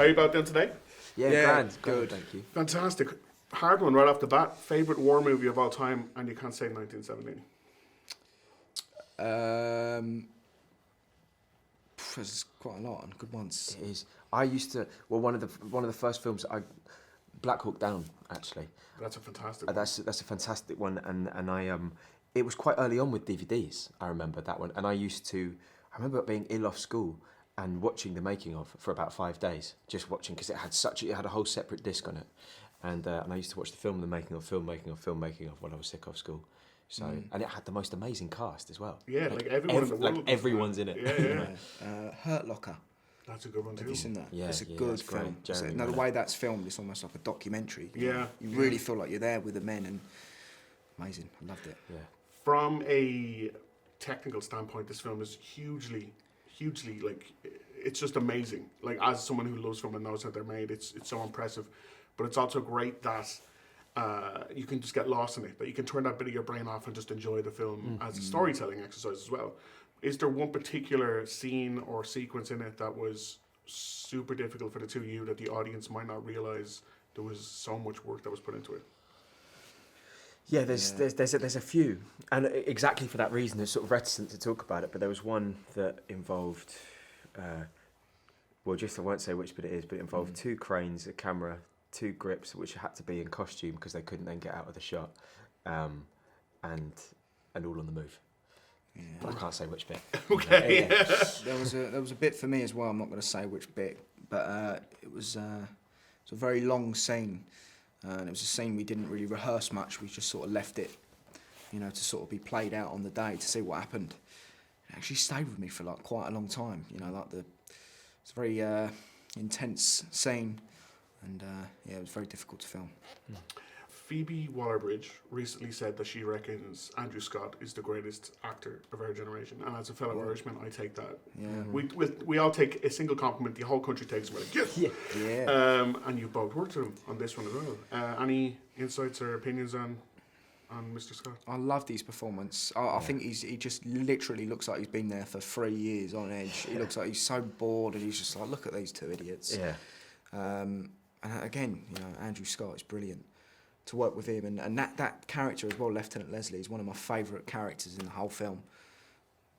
How are you about doing today? Yeah, grand. Good, thank you. Fantastic. Hard one right off the bat. Favourite war movie of all time, and you can't say 1917. There's quite a lot and good ones. It is. I used to. Well, one of the first films Black Hawk Down, actually. That's a fantastic one. That's a fantastic one, and I it was quite early on with DVDs. I remember that one, and I remember being ill off school and watching the making of for about 5 days, just watching because it had a whole separate disc on it, and I used to watch the film, the making of when I was sick off school. So and it had the most amazing cast as well. Yeah, like everyone in the world. Like everyone's in it. Yeah. Hurt Locker. That's a good one too. Have you seen that? Yeah, it's a good film. The way that's filmed, it's almost like a documentary. Yeah. You really feel like you're there with the men, and amazing. I loved it. Yeah. From a technical standpoint, this film is hugely, like, it's just amazing. Like, as someone who loves film and knows how they're made, it's so impressive. But it's also great that you can just get lost in it, that you can turn that bit of your brain off and just enjoy the film as a storytelling exercise as well. Is there one particular scene or sequence in it that was super difficult for the two of you that the audience might not realise there was so much work that was put into it? Yeah, there's a few, and exactly for that reason, it's sort of reticent to talk about it. But there was one that involved, I won't say which bit it is, but it involved 2 cranes, a camera, 2 grips, which had to be in costume because they couldn't then get out of the shot, and all on the move. Yeah. But I can't say which bit. Okay. There was a bit for me as well. I'm not going to say which bit, but it was a very long scene, and it was a scene we didn't really rehearse much. We just sort of left it, to sort of be played out on the day to see what happened. It actually stayed with me for like quite a long time. It's a very intense scene, and it was very difficult to film. Phoebe Waller-Bridge recently said that she reckons Andrew Scott is the greatest actor of our generation, and as a fellow Irishman, I take that. Yeah. We all take a single compliment. The whole country takes it. We're like, yes. Yeah. And you both worked with him on this one as well. Any insights or opinions on Mr. Scott? I loved his performance. I think he just literally looks like he's been there for 3 years on edge. He looks like he's so bored, and he's just like, look at these 2 idiots. Yeah. And again, Andrew Scott is brilliant. To work with him, and that character as well, Lieutenant Leslie, is one of my favourite characters in the whole film.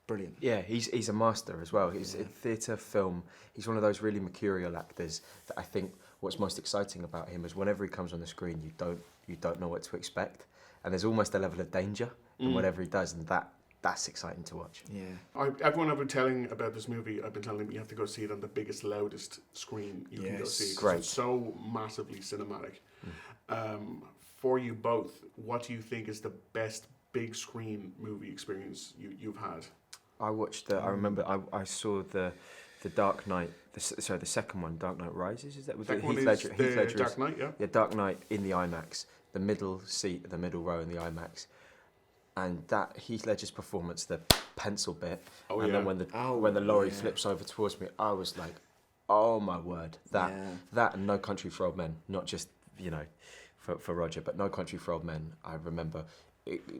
Brilliant. Yeah, he's a master as well. He's in theatre, film. He's one of those really mercurial actors that I think what's most exciting about him is whenever he comes on the screen, you don't know what to expect, and there's almost a level of danger in whatever he does, and that's exciting to watch. Yeah. Everyone I've been telling about this movie, I've been telling them you have to go see it on the biggest, loudest screen you can go see. It's great. It's so massively cinematic. For you both, what do you think is the best big screen movie experience you've had? I watched I remember I saw the Dark Knight. The second one, Dark Knight Rises. Is that with Heath Ledger? Heath Ledger. Dark Knight, yeah. Yeah, Dark Knight in the IMAX, the middle seat, the middle row in the IMAX, and that Heath Ledger's performance, the pencil bit, then when the lorry flips over towards me, I was like, oh my word, that and No Country for Old Men, not just for Roger, but No Country for Old Men. I remember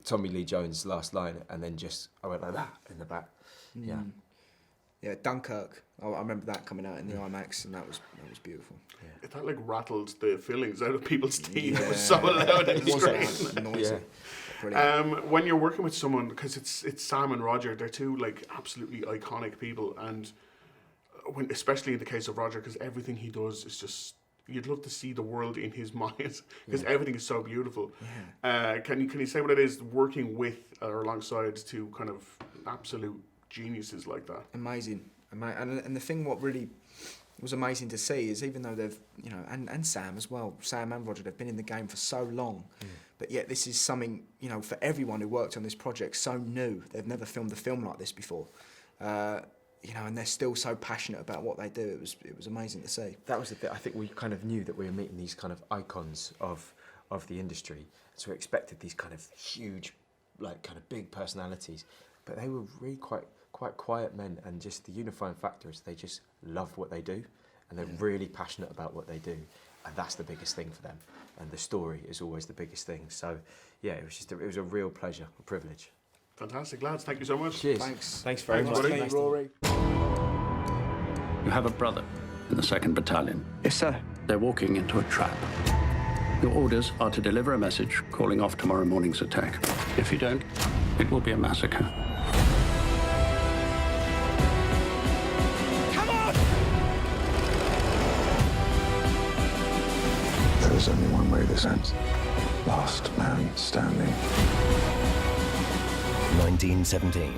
Tommy Lee Jones' last line, and then I went like that in the back. Yeah, Dunkirk. I remember that coming out in the IMAX, and that was beautiful. Yeah. That like rattled the fillings out of people's teeth. It was so loud in the screen. Noisy. When you're working with someone, because it's Sam and Roger, they're 2 like absolutely iconic people, and especially in the case of Roger, because everything he does is just. You'd love to see the world in his mind because everything is so beautiful. Yeah. Can you say what it is working with or alongside 2 kind of absolute geniuses like that? Amazing. And the thing what really was amazing to see is even though they've, and Sam as well, Sam and Roger, they've been in the game for so long, but yet this is something, for everyone who worked on this project, so new. They've never filmed a film like this before. And they're still so passionate about what they do. It was amazing to see. That was the thing. I think we kind of knew that we were meeting these kind of icons of the industry, so we expected these kind of huge, like kind of big personalities, but they were really quite quiet men, and just the unifying factor is they just love what they do, and they're really passionate about what they do, and that's the biggest thing for them. And the story is always the biggest thing. So, yeah, it was a real pleasure, a privilege. Fantastic, lads. Thank you so much. Cheers. Thanks. Thanks very much. Buddy. Thanks, Rory. You have a brother. in the 2nd Battalion. Yes, sir. They're walking into a trap. Your orders are to deliver a message calling off tomorrow morning's attack. If you don't, it will be a massacre. Come on! There is only one way this ends. Last man standing. 1917.